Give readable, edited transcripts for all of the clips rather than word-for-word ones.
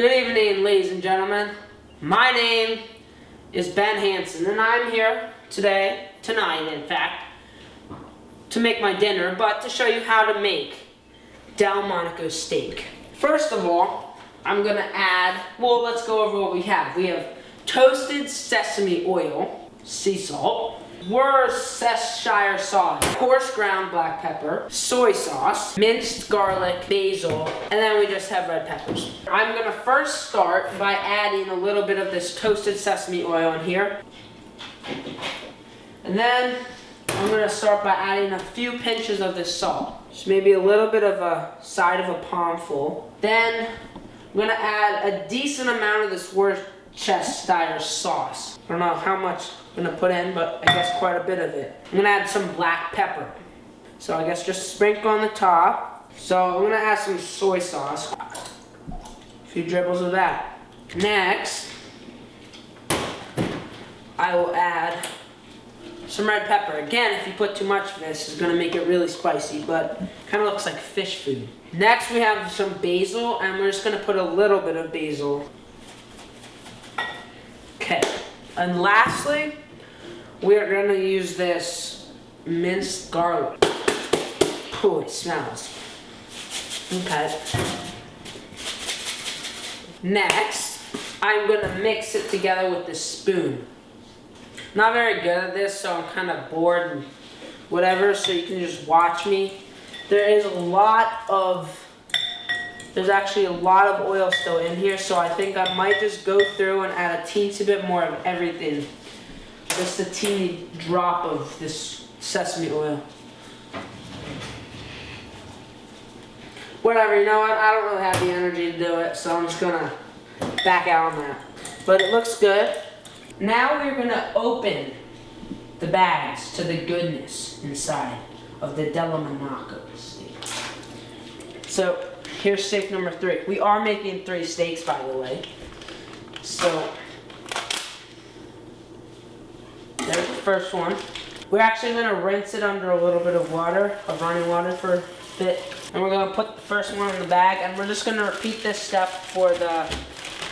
Good evening, ladies and gentlemen. My name is Ben Hansen, and I'm here tonight, in fact, to make my dinner, but to show you how to make Delmonico steak. First of all, I'm gonna add, let's go over what we have. We have toasted sesame oil, sea salt, Worcestershire sauce, coarse ground black pepper, soy sauce, minced garlic, basil, and then we just have red peppers. I'm gonna first start by adding a little bit of this toasted sesame oil in here. And then I'm gonna start by adding a few pinches of this salt. Just maybe a little bit of a side of a palmful. Then I'm gonna add a decent amount of this Worcestershire sauce. I don't know how much I'm gonna put in, but I guess quite a bit of it. I'm gonna add some black pepper. So I guess just sprinkle on the top. So I'm gonna add some soy sauce. A few dribbles of that. Next, I will add some red pepper. Again, if you put too much of this, it's gonna make it really spicy, but kind of looks like fish food. Next, we have some basil, and we're just gonna put a little bit of basil. Okay, and lastly, we're gonna use this minced garlic. Ooh, it smells. Okay. Next, I'm gonna mix it together with this spoon. Not very good at this, so I'm kind of bored and whatever, so you can just watch me. There's actually a lot of oil still in here, so I think I might just go through and add a teensy bit more of everything. Just a teeny drop of this sesame oil. Whatever, you know what? I don't really have the energy to do it, so I'm just gonna back out on that. But it looks good. Now we're gonna open the bags to the goodness inside of the Delmonico steak. So here's steak number 3. We are making 3 steaks, by the way. So there's the first one. We're actually gonna rinse it under a little bit of water, of running water for a bit. And we're gonna put the first one in the bag, and we're just gonna repeat this step for the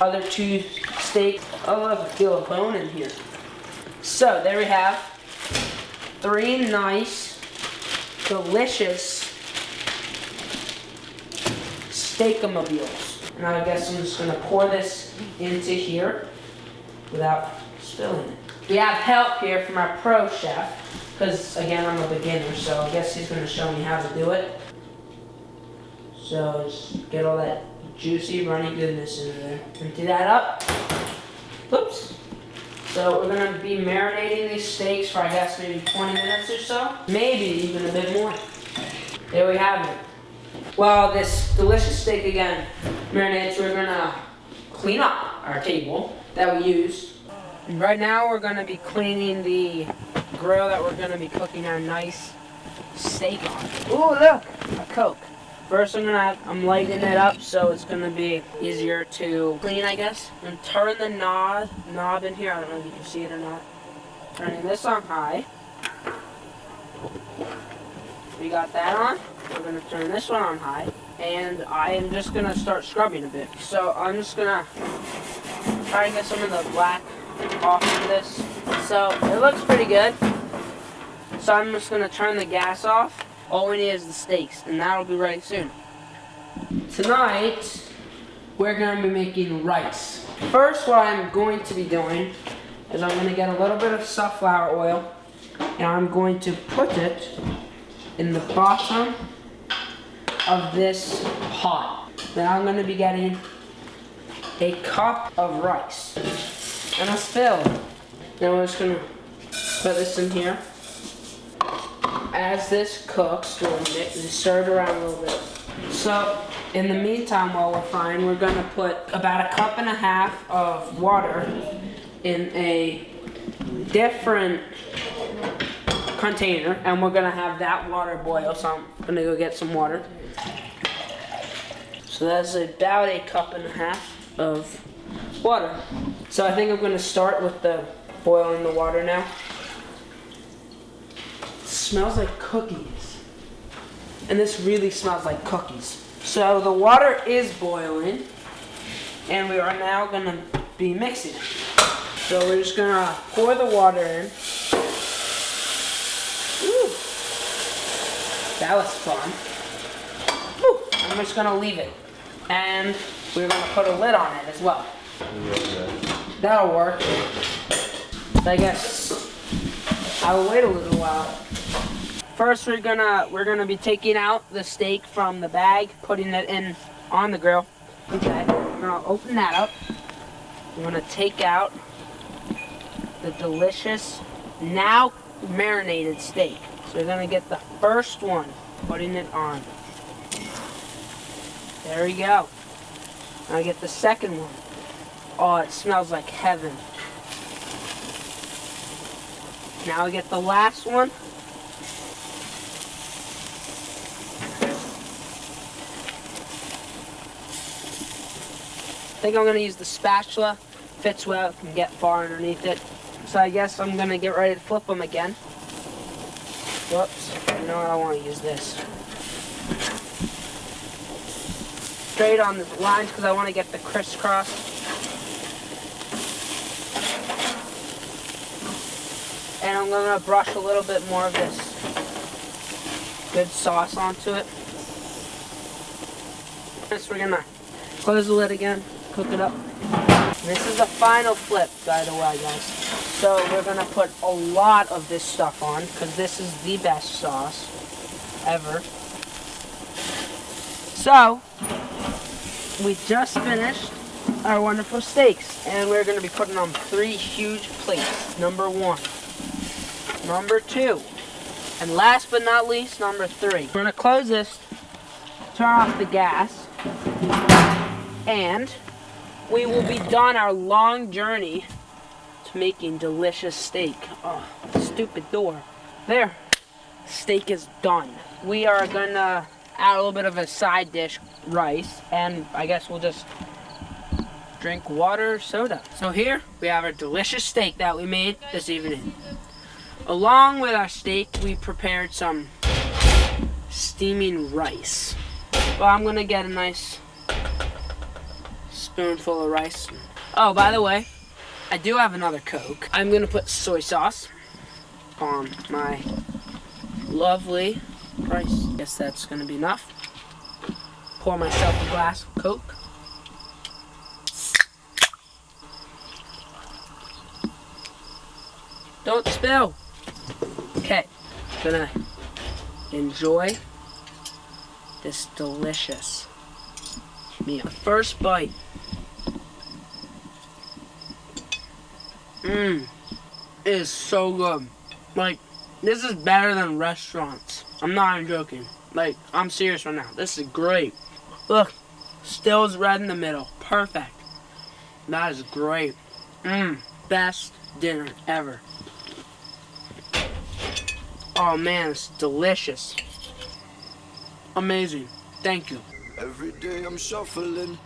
other 2 steaks. Oh, look, I feel a bone in here. So there we have 3 nice, delicious steak-o-mobiles. Now I guess I'm just gonna pour this into here without spilling it. We have help here from our pro chef, because again I'm a beginner, so I guess he's gonna show me how to do it. So just get all that juicy runny goodness in there. Empty that up. Whoops. So we're gonna be marinating these steaks for I guess maybe 20 minutes or so. Maybe even a bit more. There we have it. Well, this delicious steak again marinates, we're gonna clean up our table that we used. And right now we're gonna be cleaning the grill that we're gonna be cooking our nice steak on. Ooh, look, a Coke. First I'm lighting it up so it's gonna be easier to clean, I guess. And turn the knob in here. I don't know if you can see it or not. Turning this on high. We got that on. We're gonna turn this one on high. And I am just gonna start scrubbing a bit. So I'm just gonna try to get some of the black off of this. So it looks pretty good. So I'm just gonna turn the gas off. All we need is the steaks, and that'll be ready soon. Tonight, we're gonna be making rice. First, what I'm going to be doing is I'm gonna get a little bit of sunflower oil, and I'm going to put it in the bottom of this pot. Then I'm gonna be getting a cup of rice and a fill. Then we're just gonna put this in here. As this cooks, we'll stir it around a little bit. So, in the meantime, while we're frying, we're going to put about 1.5 cups of water in a different container, and we're going to have that water boil. So I'm going to go get some water. So that's about 1.5 cups of water. So I think I'm going to start with the boiling the water now. Smells like cookies. And this really smells like cookies. So the water is boiling. And we are now gonna be mixing it. So we're just gonna pour the water in. Woo. That was fun. Woo. I'm just gonna leave it. And we're gonna put a lid on it as well. That'll work. So I guess I'll wait a little while. First we're gonna be taking out the steak from the bag, putting it in on the grill. Okay. We're gonna open that up. We're gonna take out the delicious, now marinated steak. So we're gonna get the first one, putting it on. There we go. Now get the second one. Oh, it smells like heaven. Now I get the last one. I think I'm gonna use the spatula. Fits well, can get far underneath it. So I guess I'm gonna get ready to flip them again. Whoops, you know what, I wanna use this. Straight on the lines because I wanna get the crisscross. And I'm gonna brush a little bit more of this good sauce onto it. Next we're gonna close the lid again, cook it up. This is the final flip, by the way, guys. So we're gonna put a lot of this stuff on because this is the best sauce ever. So we just finished our wonderful steaks, and we're gonna be putting on 3 huge plates. Number 1, number 2, and last but not least, number 3. We're gonna close this, turn off the gas, and we will be done our long journey to making delicious steak. Oh, stupid door. There, steak is done. We are gonna add a little bit of a side dish, rice, and I guess we'll just drink water or soda. So here we have our delicious steak that we made this evening. Along with our steak, we prepared some steaming rice. Well, I'm gonna get a nice spoonful of rice. Oh, by the way, I do have another Coke. I'm gonna put soy sauce on my lovely rice. Guess that's gonna be enough. Pour myself a glass of Coke. Don't spill. Okay, gonna enjoy this delicious meal. First bite. It is so good. Like, this is better than restaurants. I'm not even joking. Like, I'm serious right now. This is great. Look, still is red in the middle. Perfect. That is great. Best dinner ever. Oh man, it's delicious. Amazing. Thank you. Every day I'm shuffling.